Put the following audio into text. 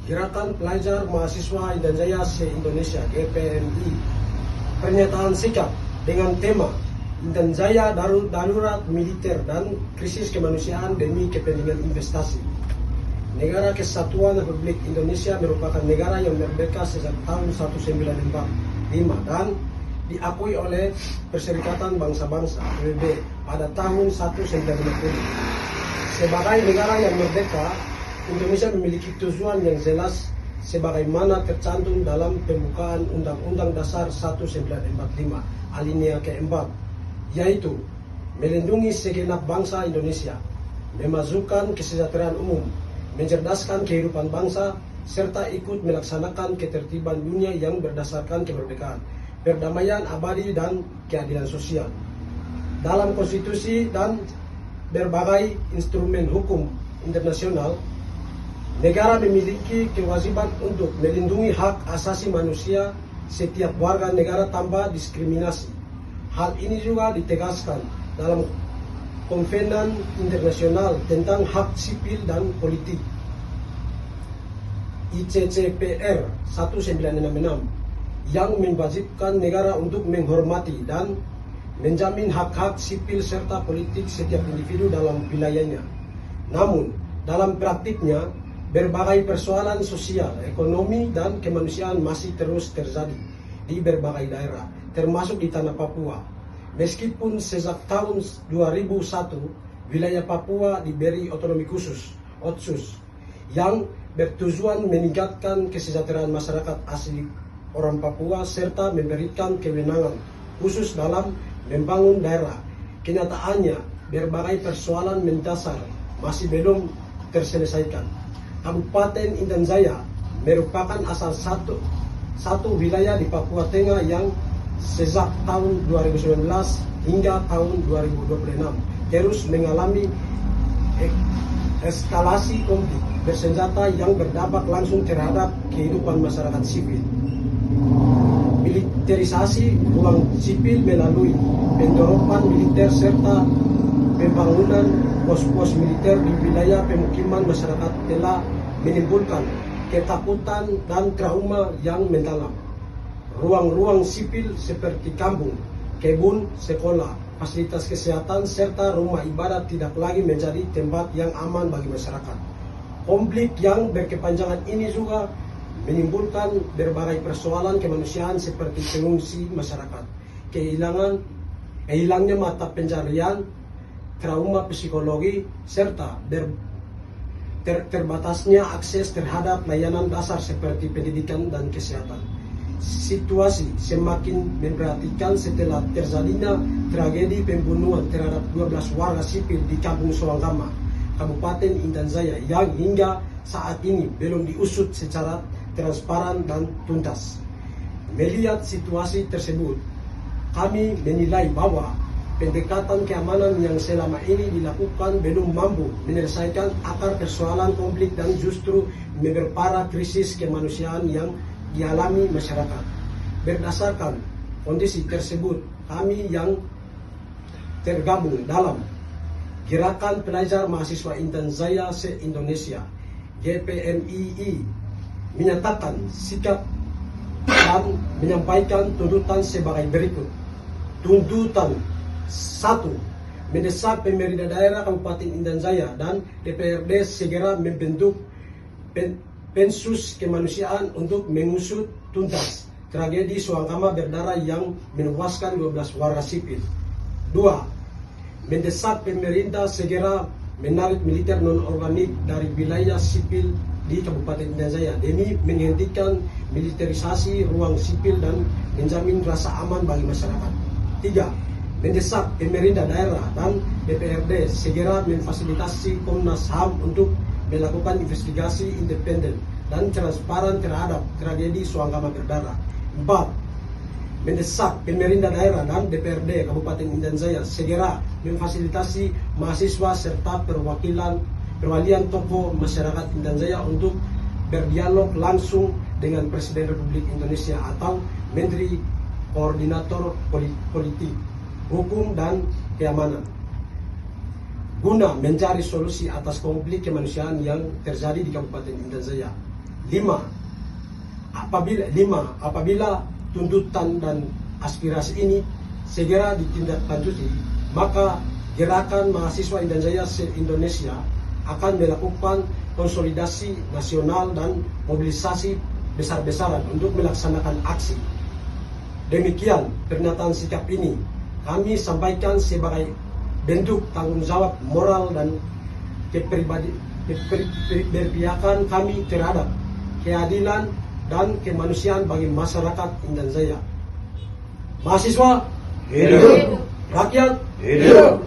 Gerakan Pelajar Mahasiswa Intan Jaya se-Indonesia (GPMI) pernyataan sikap dengan tema Intan Jaya darurat militer dan krisis kemanusiaan demi kepentingan investasi. Negara Kesatuan Republik Indonesia merupakan negara yang merdeka sejak tahun 1945 dan diakui oleh Perserikatan Bangsa-Bangsa (PBB) pada tahun 1950. Sebagai negara yang merdeka, Indonesia memiliki tujuan yang jelas sebagaimana tercantum dalam pembukaan Undang-Undang Dasar 1945 alinea keempat, yaitu melindungi segenap bangsa Indonesia, memajukan kesejahteraan umum, mencerdaskan kehidupan bangsa, serta ikut melaksanakan ketertiban dunia yang berdasarkan kemerdekaan, perdamaian abadi dan keadilan sosial. Dalam konstitusi dan berbagai instrumen hukum internasional, negara memiliki kewajiban untuk melindungi hak asasi manusia setiap warga negara tanpa diskriminasi. Hal ini juga ditegaskan dalam Konvenan Internasional tentang Hak Sipil dan Politik ICCPR 1966 yang mewajibkan negara untuk menghormati dan menjamin hak-hak sipil serta politik setiap individu dalam wilayahnya. Namun, dalam praktiknya, berbagai persoalan sosial, ekonomi, dan kemanusiaan masih terus terjadi di berbagai daerah, termasuk di tanah Papua. Meskipun sejak tahun 2001, wilayah Papua diberi otonomi khusus, OTSUS, yang bertujuan meningkatkan kesejahteraan masyarakat asli orang Papua serta memberikan kewenangan khusus dalam membangun daerah. Kenyataannya, berbagai persoalan mendasar masih belum terselesaikan. Kabupaten Intan Jaya merupakan asal satu wilayah di Papua Tengah yang sejak tahun 2019 hingga tahun 2026 terus mengalami eskalasi konflik bersenjata yang berdampak langsung terhadap kehidupan masyarakat sipil. Militerisasi ruang sipil melalui pendorotan militer serta pembangunan pos-pos militer di wilayah pemukiman masyarakat telah menimbulkan ketakutan dan trauma yang mendalam. Ruang-ruang sipil seperti kampung, kebun, sekolah, fasilitas kesehatan, serta rumah ibadat tidak lagi menjadi tempat yang aman bagi masyarakat. Konflik yang berkepanjangan ini juga menimbulkan berbagai persoalan kemanusiaan seperti pengungsi masyarakat, hilangnya mata pencarian, trauma psikologi, serta terbatasnya akses terhadap layanan dasar seperti pendidikan dan kesehatan. Situasi semakin memprihatinkan setelah terjadinya tragedi pembunuhan terhadap 12 warga sipil di Kampung Soanggama, Kabupaten Intan Jaya, yang hingga saat ini belum diusut secara transparan dan tuntas. Melihat situasi tersebut, kami menilai bahwa pendekatan keamanan yang selama ini dilakukan belum mampu menyelesaikan akar persoalan konflik dan justru memperparah krisis kemanusiaan yang dialami masyarakat. Berdasarkan kondisi tersebut, kami yang tergabung dalam Gerakan Pelajar Mahasiswa Intan Jaya se-Indonesia (GPMI) menyatakan sikap dan menyampaikan tuntutan sebagai berikut. Tuntutan 1. Mendesak pemerintah daerah Kabupaten Intan Jaya dan DPRD segera membentuk Pansus Kemanusiaan untuk mengusut tuntas tragedi Soanggama berdarah yang menewaskan 12 warga sipil. 2. Mendesak pemerintah segera menarik militer non-organik dari wilayah sipil di Kabupaten Intan Jaya demi menghentikan militerisasi ruang sipil dan menjamin rasa aman bagi masyarakat. 3. Mendesak pemerintah daerah dan DPRD segera memfasilitasi Komnas HAM untuk melakukan investigasi independen dan transparan terhadap tragedi Soanggama berdarah. 4. Mendesak pemerintah daerah dan DPRD Kabupaten Intan Jaya segera memfasilitasi mahasiswa serta perwalian tokoh masyarakat Intan Jaya untuk berdialog langsung dengan Presiden Republik Indonesia atau Menteri Koordinator Politik, Hukum, dan Keamanan guna mencari solusi atas konflik kemanusiaan yang terjadi di Kabupaten Intan Jaya. apabila tuntutan dan aspirasi ini segera ditindaklanjuti, maka Gerakan Mahasiswa Intan Jaya se-Indonesia akan melakukan konsolidasi nasional dan mobilisasi besar-besaran untuk melaksanakan aksi. Demikian pernyataan sikap ini kami sampaikan sebagai bentuk tanggung jawab moral dan keberpihakan kami terhadap keadilan dan kemanusiaan bagi masyarakat Intan Jaya. Mahasiswa hidup, rakyat hidup.